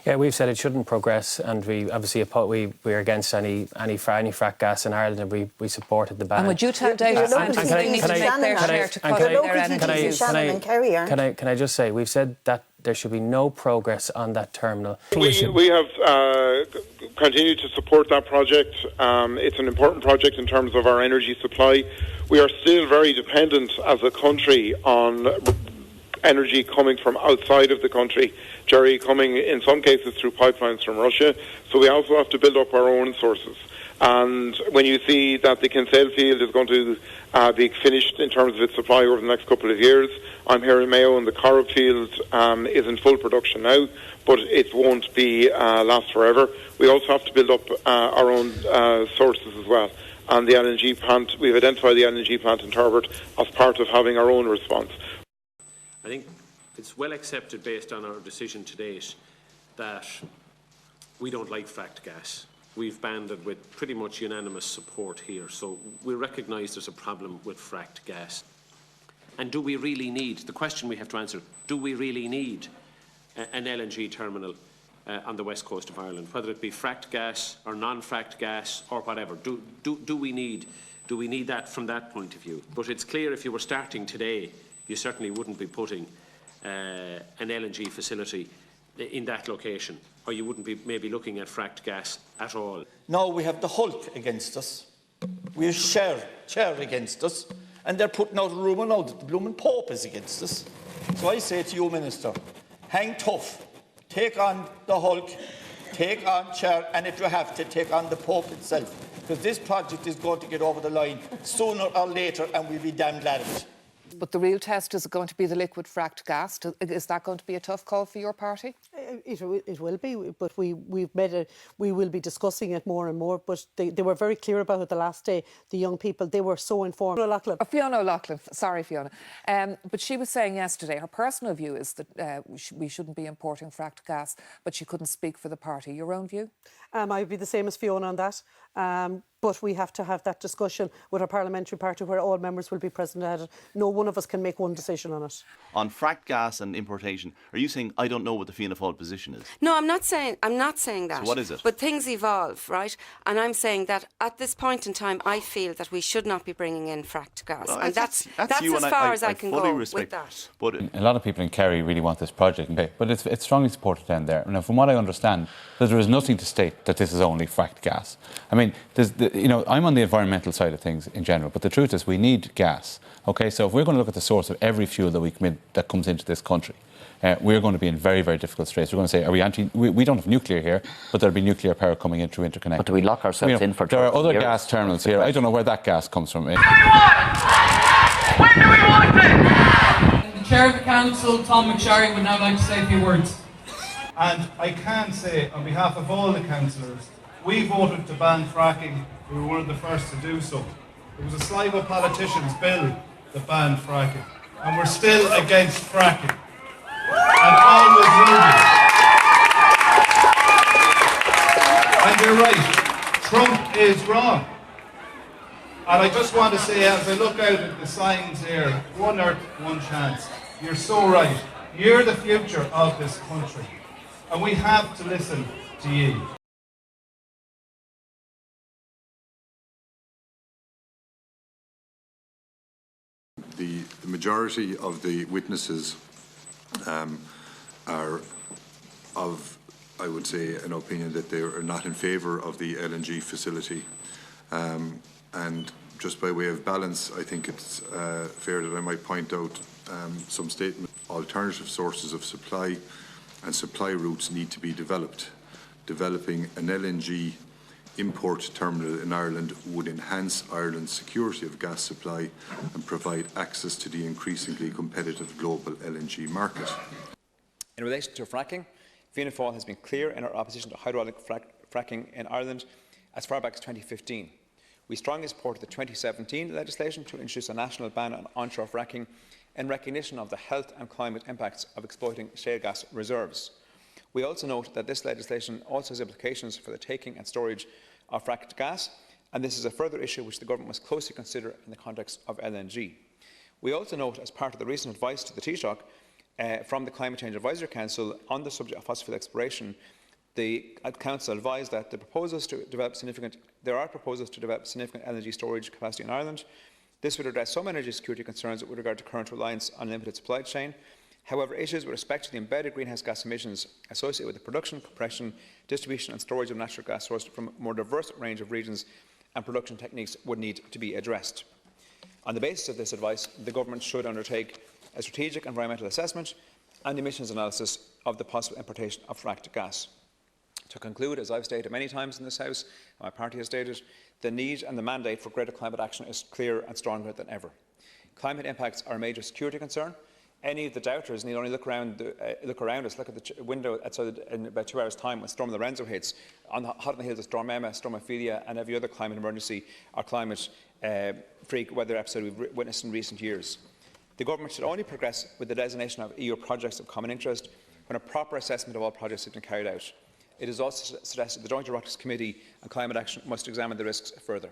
Yeah, we've said it shouldn't progress, and we obviously we're against any frack gas in Ireland, and we supported the ban. And would you tell David Scientists they need to make their share to cut their energy use? Can I just say, we've said that there should be no progress on that terminal. We have continued to support that project. It's an important project in terms of our energy supply. We are still very dependent as a country on energy coming from outside of the country, Jerry, coming in some cases through pipelines from Russia. So we also have to build up our own sources. And when you see that the Kinsale field is going to be finished in terms of its supply over the next couple of years, I'm here in Mayo, and the Corrib field is in full production now, but it won't be last forever. We also have to build up our own sources as well. And the LNG plant, we've identified the LNG plant in Turbot as part of having our own response. I think it's well accepted based on our decision to date that we don't like fracked gas. We've banned it with pretty much unanimous support here, so we recognise there's a problem with fracked gas. And do we really need, the question we have to answer, do we really need an LNG terminal on the west coast of Ireland, whether it be fracked gas or non-fracked gas or whatever? Do we need that from that point of view? But it's clear if you were starting today, you certainly wouldn't be putting an LNG facility in that location, or you wouldn't be maybe looking at fracked gas at all. No, we have the Hulk against us. We have Cher against us. And they're putting out a rumour now that the blooming Pope is against us. So I say to you, Minister, hang tough. Take on the Hulk, take on Cher, and if you have to, take on the Pope itself. Because this project is going to get over the line sooner or later, and we'll be damn glad of it. But the real test is going to be the liquid fracked gas. Is that going to be a tough call for your party? It will be, but we will be discussing it more and more. But they were very clear about it the last day. The young people, they were so informed. Fianna O'Loughlin, sorry Fiona, but she was saying yesterday her personal view is that we shouldn't be importing fracked gas, but she couldn't speak for the party. Your own view? I'd be the same as Fiona on that. But we have to have that discussion with our parliamentary party where all members will be present at it. No one of us can make one decision on it. On fracked gas and importation, are you saying I don't know what the Fianna Fáil position is? No, I'm not saying that. So what is it? But things evolve, right? And I'm saying that at this point in time, I feel that we should not be bringing in fracked gas. Well, and that's you, as and far as I can go respect with that. But a lot of people in Kerry really want this project, but it's strongly supported down there. Now, from what I understand, there is nothing to state that this is only fracked gas. I mean, I'm on the environmental side of things in general, but the truth is we need gas. Okay, so if we're going to look at the source of every fuel that comes into this country, we're going to be in very, very difficult straits. We're going to say, are we anti? We don't have nuclear here, but there'll be nuclear power coming in through interconnect. But do we lock ourselves in for? There are other gas terminals here. I don't know where that gas comes from. When do we want it? The Chair of the Council, Tom McSharry, would now like to say a few words. And I can say, on behalf of all the councillors, we voted to ban fracking. We were one of the first to do so. It was a Sligo politicians' bill that banned fracking. And we're still against fracking. And always will be. And you're right, Trump is wrong. And I just want to say, as I look out at the signs here, one earth, one chance. You're so right. You're the future of this country. And we have to listen to you. The majority of the witnesses are of, I would say, an opinion that they are not in favour of the LNG facility. And just by way of balance, I think it's fair that I might point out some statements. Alternative sources of supply and supply routes need to be developed. Developing an LNG import terminal in Ireland would enhance Ireland's security of gas supply and provide access to the increasingly competitive global LNG market. In relation to fracking, Fianna Fáil has been clear in our opposition to hydraulic fracking in Ireland as far back as 2015. We strongly supported the 2017 legislation to introduce a national ban on onshore fracking in recognition of the health and climate impacts of exploiting shale gas reserves. We also note that this legislation also has implications for the taking and storage of fracked gas, and this is a further issue which the government must closely consider in the context of LNG. We also note, as part of the recent advice to the Taoiseach, from the Climate Change Advisory Council on the subject of fossil fuel exploration, the Council advised that there are proposals to develop significant energy storage capacity in Ireland. This would address some energy security concerns with regard to current reliance on a limited supply chain. However, issues with respect to the embedded greenhouse gas emissions associated with the production, compression, distribution and storage of natural gas sourced from a more diverse range of regions and production techniques would need to be addressed. On the basis of this advice, the Government should undertake a strategic environmental assessment and emissions analysis of the possible importation of fracked gas. To conclude, as I've stated many times in this House, and my party has stated, the need and the mandate for greater climate action is clearer and stronger than ever. Climate impacts are a major security concern. Any of the doubters need only look around us, look at the window outside in about 2 hours' time when Storm Lorenzo hits, hot on the heels of Storm Emma, Storm Ophelia and every other climate emergency or climate freak weather episode we've witnessed in recent years. The Government should only progress with the designation of EU projects of common interest when a proper assessment of all projects has been carried out. It is also suggested the Joint Oireachtas Committee on Climate Action must examine the risks further.